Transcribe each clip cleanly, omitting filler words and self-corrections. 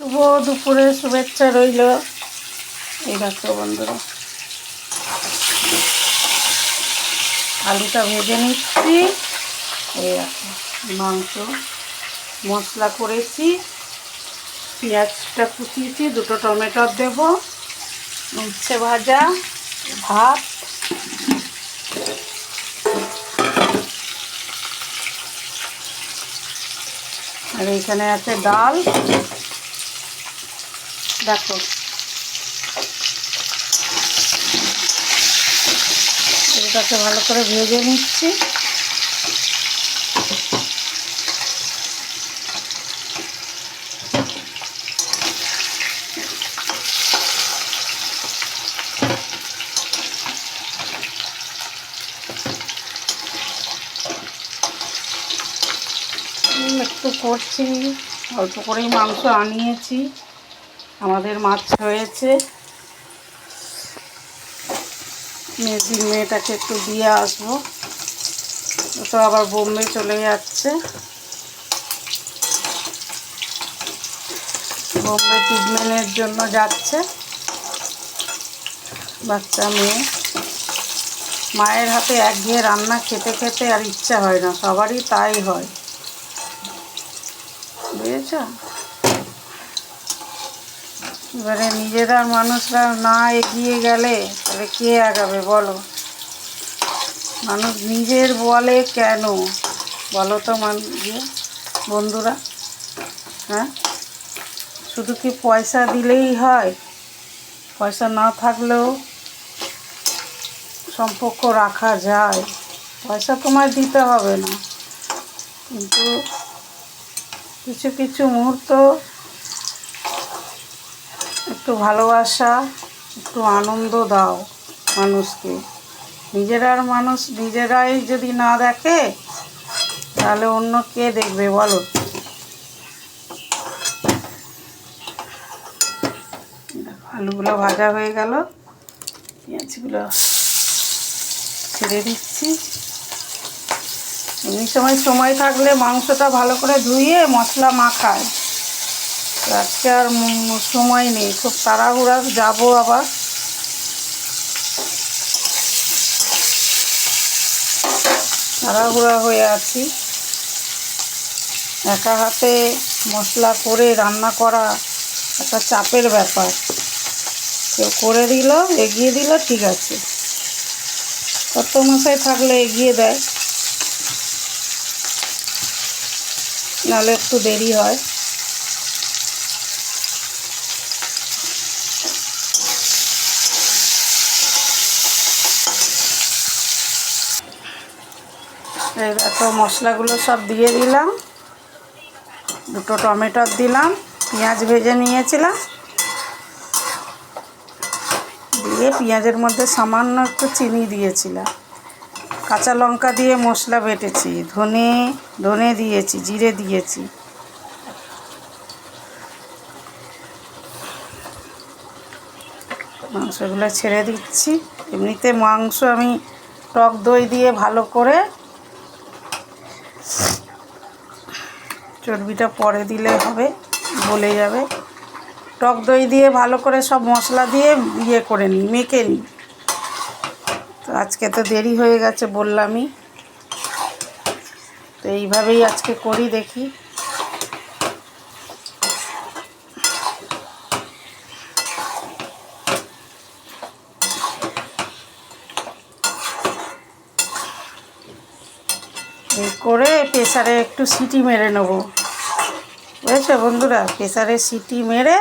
শুভ দুপুরে শুভেচ্ছা রইল। এই দেখো বন্ধুরা, আলুটা ভেজে নিচ্ছি। এই দেখো মাংস মশলা করেছি, পেঁয়াজটা কুচিয়েছি, দুটো টমেটো দেব, উচ্ছে ভাজা, ভাত, আর এইখানে আছে ডাল। দেখো এটাকে ভালো করে ভেজে নিচ্ছি। একটু করছি, অল্প করেই মাংস আনিয়েছি, আমাদের মাছ হয়েছে। মেয়েটাকে একটু দিয়ে আসবো, ও তো আবার বোম্বে চলে যাচ্ছে, বোম্বে ট্রিটমেন্টের জন্য যাচ্ছে। বাচ্চা মেয়ে, মায়ের হাতে একঘেয়ে রান্না খেতে খেতে আর ইচ্ছা হয় না, সবারই তাই হয়, বুঝেছ? এবারে নিজেরা মানুষরা না এগিয়ে গেলে তাহলে কে আগাবে বলো? মানুষ নিজের বলে কেন বলো তো বন্ধুরা? হ্যাঁ, শুধু কি পয়সা দিলেই হয়? পয়সা না থাকলেও সম্পর্ক রাখা যায়, পয়সা তোমায় দিতে হবে না, কিন্তু কিছু কিছু মুহূর্ত একটু ভালোবাসা, একটু আনন্দ দাও মানুষকে। মানুষ নিজেরাই যদি না দেখে তাহলে অন্য কে দেখবে বলো? আলুগুলো ভাজা হয়ে গেল, পেঁয়াজগুলো ছেড়ে দিচ্ছি। এমনি সময় থাকলে মাংসটা ভালো করে ধুয়ে মশলা মাখায়, আজকে আর সময় নেই, খুব তাড়াহুড়া যাবো, আবার তাড়াহুড়া হয়ে আছি। একা হাতে মশলা করে রান্না করা একটা চাপের ব্যাপার। কেউ করে দিল, এগিয়ে দিল, ঠিক আছে, কর্তমশাই থাকলে এগিয়ে দেয়, নাহলে একটু দেরি হয়। এত মশলাগুলো সব দিয়ে দিলাম, দুটো টমেটো দিলাম, পেঁয়াজ ভেজে নিয়েছিলাম, দিয়ে পেঁয়াজের মধ্যে সামান্য একটু চিনি দিয়েছিলাম, কাঁচা লঙ্কা দিয়ে মশলা বেটেছি, ধনে দিয়েছি, জিরে দিয়েছি। মাংসগুলো ছেড়ে দিচ্ছি। এমনিতে মাংস আমি টক দই দিয়ে ভালো করে, চর্বিটা পরে দিলে হবে, গলে যাবে, টক দই দিয়ে ভালো করে সব মশলা দিয়ে করে নিই, মেখে নিই। তো আজকে তো দেরি হয়ে গেছে বললামই, তো এইভাবেই আজকে করি, দেখি। এই করে প্রেসারে একটু সিটি মেরে নেবো, বুঝেছো বন্ধুরা? প্রেসারে সিটি মেরে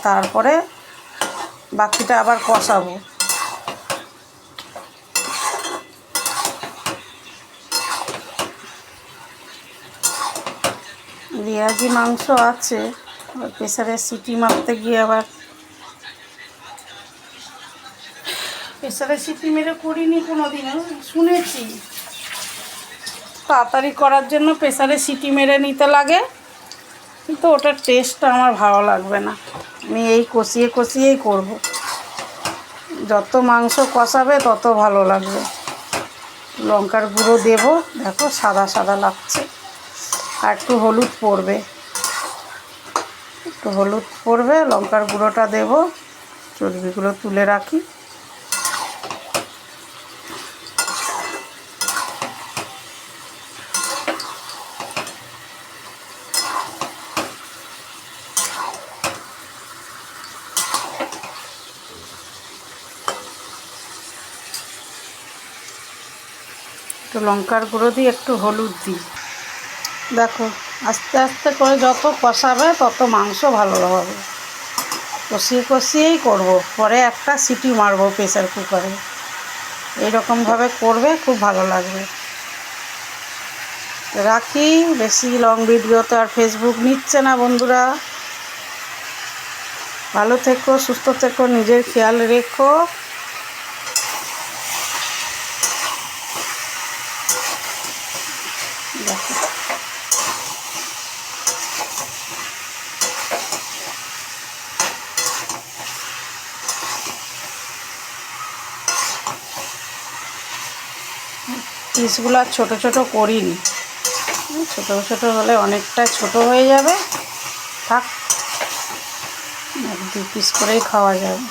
তারপরে বাকিটা আবার কষাবো। রেয়াজি মাংস আছে, প্রেসারে সিটি মারতে গিয়ে আবার প্রেসারে সিটি মেরে করিনি কোনো দিনও, শুনেছি তাড়াতাড়ি করার জন্য প্রেসারে সিটি মেরে নিতে লাগে, কিন্তু ওটার টেস্টটা আমার ভালো লাগবে না। আমি এই কষিয়েই করব, যত মাংস কষাবে তত ভালো লাগবে। লঙ্কার গুঁড়ো দেব, দেখো সাদা সাদা লাগছে, আর একটু হলুদ পড়বে, একটু হলুদ পড়বে, লঙ্কার গুঁড়োটা দেব, চর্বিগুলো তুলে রাখি। একটু লঙ্কার গুঁড়ো দিই, একটু হলুদ দিই। দেখো আস্তে আস্তে করে যত কষাবে তত মাংস ভালো হবে। কষিয়ে কষিয়েই করব, পরে একটা সিটি মারবো প্রেসার কুকারে। এইরকমভাবে করবে, খুব ভালো লাগবে। রাখি, বেশি লং ভিডিও তো আর ফেসবুক নিচ্ছে না বন্ধুরা। ভালো থেকো, সুস্থ থেকো, নিজের খেয়াল রেখো। দেখো পিসগুলো ছোটো ছোটো করিনি, ছোটো ছোটো হলে অনেকটা ছোট হয়ে যাবে। থাক, 1-2 পিস করেই খাওয়া যাবে।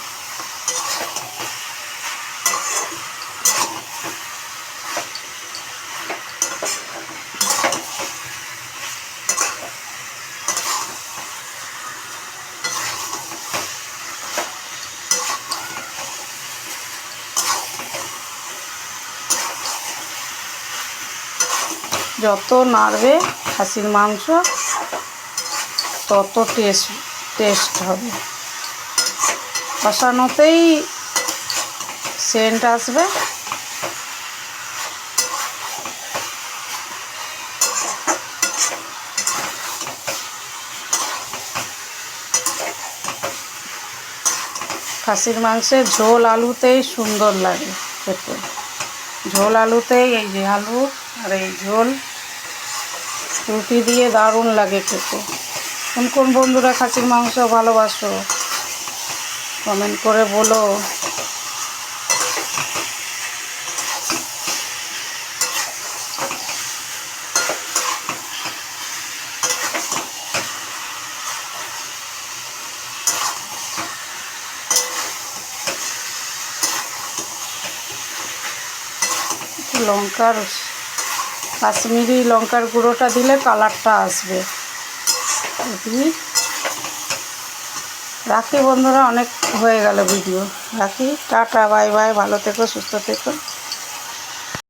যত নাড়বে খাসির মাংস তত টেস্ট হবে। কষানোতেই সেন্ট আসবে। খাসির মাংসের ঝোল আলুতেই সুন্দর লাগে খেতে। ঝোল আলুতেই, এই যে আলু আর এই ঝোল রুটি দিয়ে দারুণ লাগে খেতে। কোন কোন বন্ধুরা খাসির মাংস ভালোবাসো কমেন্ট করে বলো। লঙ্কার কাশ্মীরি লঙ্কার গুঁড়োটা দিলে কালারটা আসবে। রাখি বন্ধুরা, অনেক হয়ে গেল ভিডিও। রাখি, টাটা, বাই বাই, ভালো থেকো, সুস্থ থেকো।